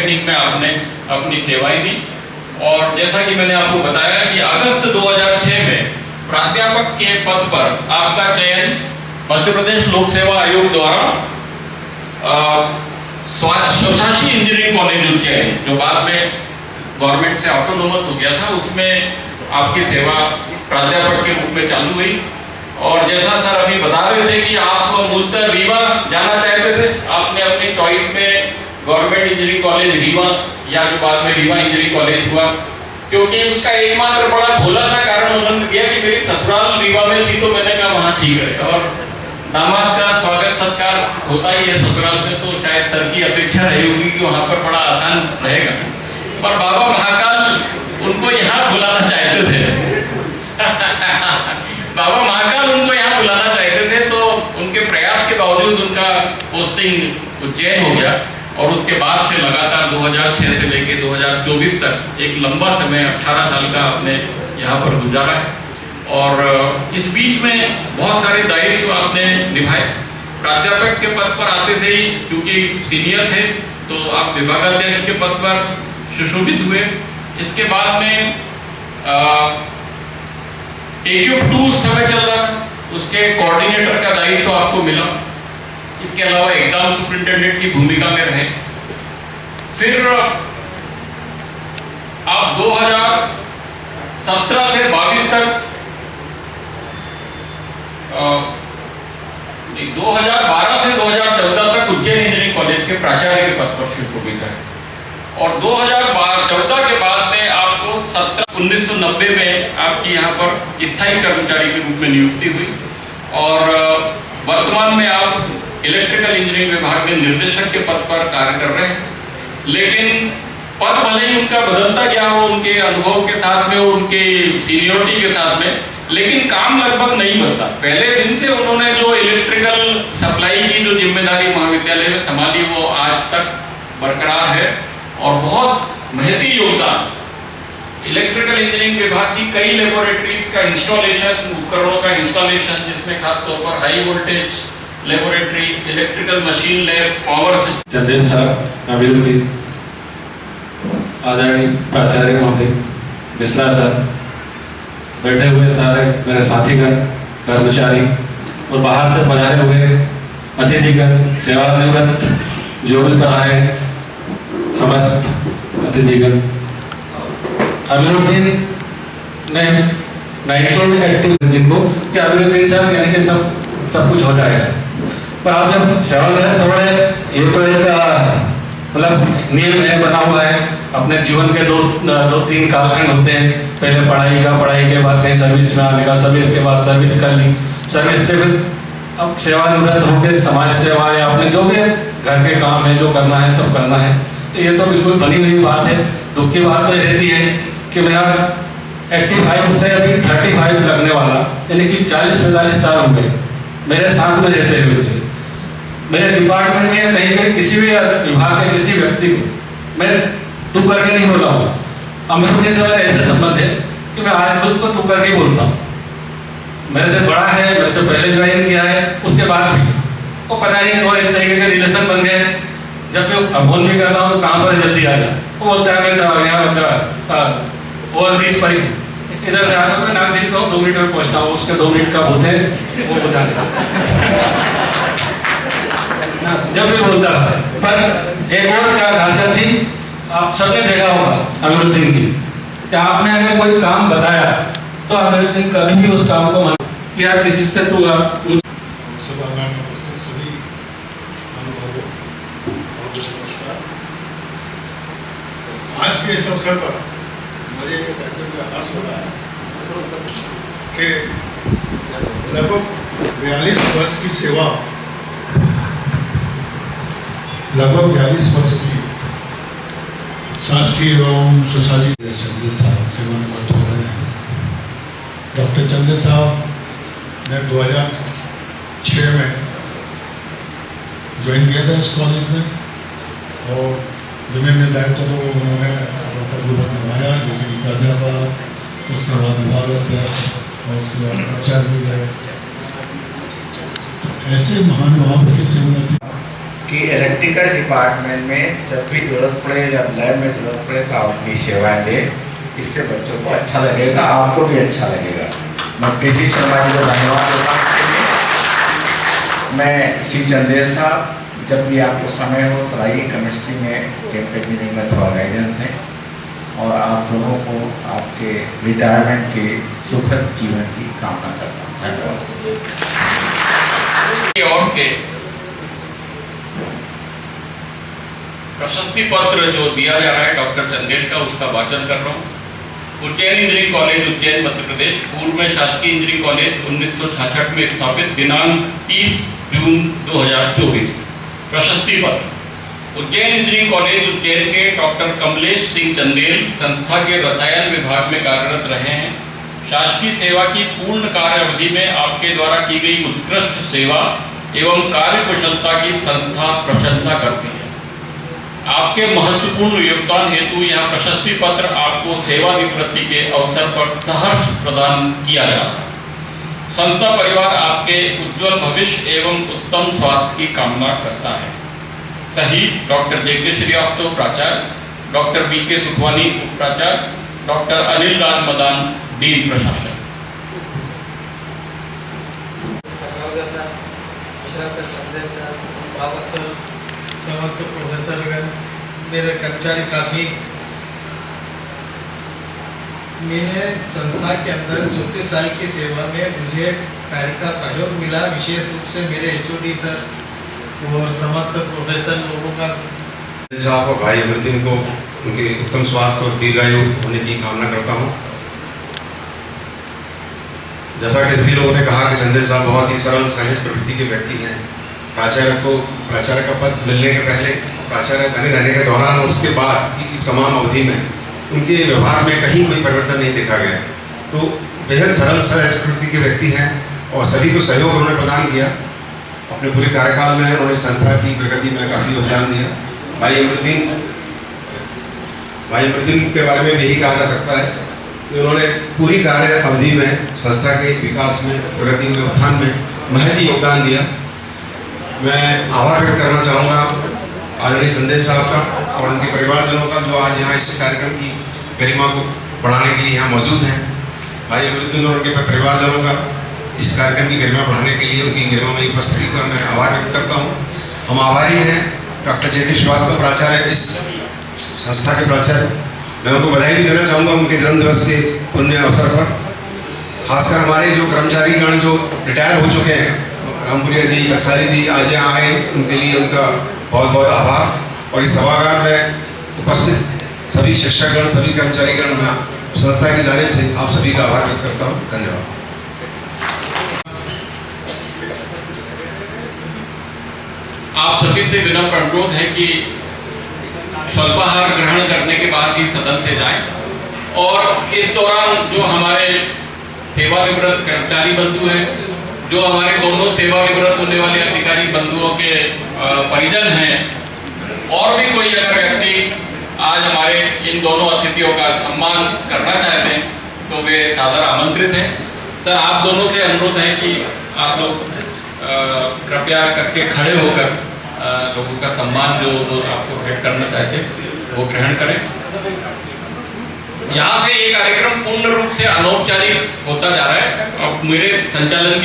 Polytechnic में आपने अपनी सेवाएं दी। और जैसा कि मैंने आपको बताया कि अगस्त 2006 में प्राध्यापक के पद पर आपका चयन मध्य प्रदेश लोक सेवा आयोग द्वारा स्वशासी इंजीनियरिंग कॉलेज उज्जैन, जो बाद में गवर्नमेंट से ऑटोनोमस हो गया था, उसमें आपकी सेवा प्राध्यापक के रूप में चालू हुई। और जैसा सर अभी बता रहे थे कि आप मूलतः रीवा जाना चाहते थे, आपने अपनी चॉइस में गवर्नमेंट इंजीनियरिंग कॉलेज रीवा, या जो बाद में रीवा इंजीनियरिंग कॉलेज हुआ, क्योंकि उसका एकमात्र बड़ा भोला सा कारण उन्होंने दिया कि मेरी ससुराल रीवा में थी, तो मैंने कहा वहाँ ठीक है। और दामाद का स्वागत सत्कार होता ही है ससुराल में, तो शायद सर की अपेक्षा रही होगी कि वहाँ पर बड़ा आसान रहेगा। पर बाबा महाकाल उनको यहाँ बुलाना चाहते थे बाबा महाकाल उनको यहाँ बुलाना चाहते थे, तो उनके प्रयास के बावजूद उनका पोस्टिंग उज्जैन हो गया। और उसके बाद से लगातार 2006 से लेकर 2024 तक एक लंबा समय 18 साल का आपने यहाँ पर गुजारा है। और इस बीच में बहुत सारे दायित्व आपने निभाए। प्राध्यापक के पद पर आते से ही, क्योंकि सीनियर थे, तो आप विभागाध्यक्ष के पद पर सुशोभित हुए। इसके बाद में AQ2 समय चल रहा था, उसके कोऑर्डिनेटर का दायित्व आपको मिला। इसके अलावा एग्जाम सुपरिटेंडेंट की भूमिका में रहे। फिर आप 2017 से 22 तक 2012 से 2014 तक उज्जैन इंजीनियरिंग कॉलेज के प्राचार्य के पद पर सुशोभित है। और 2014 के बाद में आपको 1990 में आपकी यहाँ पर स्थायी कर्मचारी के रूप में नियुक्ति हुई। और वर्तमान में आप इलेक्ट्रिकल इंजीनियरिंग विभाग में निर्देशक के पद पर कार्य कर रहे हैं। लेकिन पद भले ही उनका बदलता गया हो उनके अनुभव के साथ में, उनके सीनियरिटी के साथ में, लेकिन काम लगभग नहीं बनता। पहले दिन से उन्होंने जो इलेक्ट्रिकल सप्लाई की जो जिम्मेदारी महाविद्यालय में संभाली, वो आज तक बरकरार है। और बहुत महती योगदान इलेक्ट्रिकल इंजीनियरिंग विभाग की कई लेबोरेटरीज का इंस्टॉलेशन, उपकरणों का इंस्टॉलेशन, जिसमें खासतौर पर high voltage laboratory, electrical machine lab, power system. Chandel साहब, अभिरुद्दीन, आदरणीय प्राचार्य महोदय, मिश्रा सर, बैठे हुए सारे मेरे साथीगण, कर्मचारी और बाहर से पधारे हुए अतिथिगण, सेवानिवृत्त जो भी पधारे समस्त अतिथिगण। अभिरुद्दीन ने 90 एक्टिव जिनको कि अभिरुद्दीन साहब यानी कि सब कुछ हो जाएगा। पर आप जब सेवा में थोड़े, ये तो एक मतलब नियम है बना हुआ है, अपने जीवन के दो तीन कालखंड होते हैं। पहले पढ़ाई के बाद कहीं सर्विस में आने का, सर्विस के बाद सर्विस कर ली, सर्विस से फिर अब सेवानिवृत्त होकर समाज सेवा या अपने जो भी घर के काम है जो करना है सब करना है। तो ये तो बिल्कुल बनी हुई बात है। दुख की बात तो रहती है कि मेरा 85 से अभी 35 लगने वाला, यानी कि 40-45 साल हो गए मेरे साथ में रहते हुए। मेरे डिपार्टमेंट में या कहीं पे किसी भी विभाग के किसी व्यक्ति को मैं तू करके नहीं बोला हूँ। अमृत से ऐसे संबंध है कि मैं आज भी उसको तू करके बोलता हूँ। मेरे से बड़ा है, मेरे से पहले ज्वाइन किया है, उसके बाद भी वो पता नहीं वो इस तरीके के रिलेशन बन गए। जब मैं फोन भी करता हूँ तो कहाँ पर जल्दी आ जा, वो बोलता है मैं यहाँ ओवर ब्रिज पर इधर से आता हूँ, नाम जी को 2 मिनट में पहुँचता हूँ, उसके 2 मिनट का होते हैं वो बुझा जब भी बोलता है। पर एक और क्या खासियत थी, आप सबने देखा होगा अभिरुद्दीन की, कि आपने अगर कोई काम बताया तो अभिरुद्दीन कभी भी उस काम को मान कि यार किसी से तू सभागार में उपस्थित सभी अनुभवों और नमस्कार। आज के इस अवसर पर मुझे ये कहते हुए हर्ष हो रहा है कि लगभग 42 वर्ष की सेवा, लगभग 42 वर्ष की शासकीय एवं स्वशासी चंदेल साहब सेवानिवृत्त हो रहे हैं। डॉक्टर चंदेल साहब ने 2006 में ज्वाइन किया था इस कॉलेज में, और विभिन्न दायित्व तो उन्होंने सफलतापूर्वक निभाया, जैसे कि प्राध्यापक, उसके बाद विभागाध्यक्ष और उसके बाद प्राचार्य भी रहे। ऐसे महानुभाव की सेवा की कि इलेक्ट्रिकल डिपार्टमेंट में जब भी ज़रूरत पड़े, जब लैब में ज़रूरत पड़े तो आप अपनी सेवाएं दें। इससे बच्चों को अच्छा लगेगा, आपको भी अच्छा लगेगा। मैं पीसी शर्मा जी को धन्यवाद देता हूँ इसके लिए। मैं सी चंदेल साहब, जब भी आपको समय हो सराइए केमिस्ट्री में केमिकल इंजीनियरिंग में थोड़ा गाइडेंस दें और आप दोनों को आपके रिटायरमेंट के सुखद जीवन की कामना करता हूँ। धन्यवाद। की ओर से प्रशस्ति पत्र जो दिया जा रहा है डॉक्टर चंदेल का, उसका वाचन कर रहा हूँ। उज्जैन इंजीनियरिंग कॉलेज उज्जैन मध्य प्रदेश, पूर्व में शासकीय इंजीनियरिंग कॉलेज 1966 में स्थापित, दिनांक 30 जून 2024। प्रशस्ति पत्र उज्जैन इंजीनियरिंग कॉलेज उज्जैन के डॉक्टर कमलेश सिंह चंदेल संस्था के रसायन विभाग में कार्यरत रहे हैं। शासकीय सेवा की पूर्ण कार्य अवधि में आपके द्वारा की गई उत्कृष्ट सेवा एवं कार्य कुशलता की संस्था प्रशंसा करती है। आपके महत्वपूर्ण योगदान हेतु यह प्रशस्ति पत्र आपको सेवानिवृत्ति के अवसर पर सहर्ष प्रदान किया जाता है। संस्था परिवार आपके उज्जवल भविष्य एवं उत्तम स्वास्थ्य की कामना करता है। सही डॉक्टर जे.के. श्रीवास्तव प्राचार्य, डॉक्टर बी.के. सुखवानी उप प्राचार्य, डॉक्टर अनिल राज मदान डीन प्रशासन। समस्त प्रोफेसरगण, मेरे कर्मचारी साथी, मैंने संस्था के अंदर 34 साल की सेवा में मुझे कार्य का सहयोग मिला। विशेष रूप से मेरे HOD सर और समस्त प्रोफेसर लोगों का साहब और भाई अमृतिन को उनके उत्तम स्वास्थ्य और दीर्घायु होने की कामना करता हूँ। जैसा कि सभी लोगों ने कहा कि चंदेल साहब बहुत ही सरल सहज प्रवृत्ति के व्यक्ति हैं। प्राचार्य का पद मिलने के पहले, प्राचार्य बने रहने के दौरान और उसके बाद की तमाम अवधि में उनके व्यवहार में कहीं कोई परिवर्तन नहीं देखा गया। तो बेहद सरल सहज प्रवृत्ति के व्यक्ति हैं और सभी को सहयोग उन्होंने प्रदान किया। अपने पूरे कार्यकाल में उन्होंने संस्था की प्रगति में काफ़ी योगदान दिया। भाई अमृतिन के बारे में भी यही कहा जा सकता है कि उन्होंने पूरी कार्य अवधि में संस्था के विकास में, प्रगति में, उत्थान में महत्वपूर्ण योगदान दिया। मैं आभार व्यक्त करना चाहूँगा आदरणीय चंदेल साहब का और उनके परिवारजनों का, जो आज यहाँ इस कार्यक्रम की गरिमा को बढ़ाने के लिए यहाँ मौजूद हैं। भाई अमृतिन और उनके परिवारजनों का इस कार्यक्रम की गरिमा बढ़ाने के लिए, उनकी गरिमा में उपस्थिति का मैं आभार व्यक्त करता हूँ। हम आभारी हैं डॉक्टर जे.के. श्रीवास्तव प्राचार्य, इस संस्था के प्राचार्य। मैं उनको बधाई भी देना चाहूँगा उनके जन्मदिवस के पुण्य अवसर पर। खासकर हमारे जो कर्मचारीगण जो रिटायर हो चुके हैं, रामपुरिया जी, कक्षारी जी आज यहाँ आए, उनके लिए उनका बहुत बहुत आभार। और इस सभागार में उपस्थित सभी शिक्षकगण, सभी कर्मचारीगण, मैं संस्था की जानिब से आप सभी का आभार व्यक्त करता हूँ। धन्यवाद। आप सभी से विनम्र अनुरोध है कि स्वल्पाहार ग्रहण करने के बाद ही सदन से जाएं और इस दौरान जो हमारे सेवानिवृत्त कर्मचारी बंधु हैं, जो हमारे दोनों सेवानिवृत्त होने वाले अधिकारी बंधुओं के परिजन हैं, और भी कोई अगर व्यक्ति आज हमारे इन दोनों अतिथियों का सम्मान करना चाहते हैं तो वे सादर आमंत्रित हैं। सर, आप दोनों से अनुरोध है कि आप लोग कृपया करके खड़े होकर लोगों का सम्मान जो आपको भेंट करना चाहते वो ग्रहण करें। यहाँ से ये कार्यक्रम पूर्ण रूप से अनौपचारिक होता जा रहा है। अब मेरे संचालन की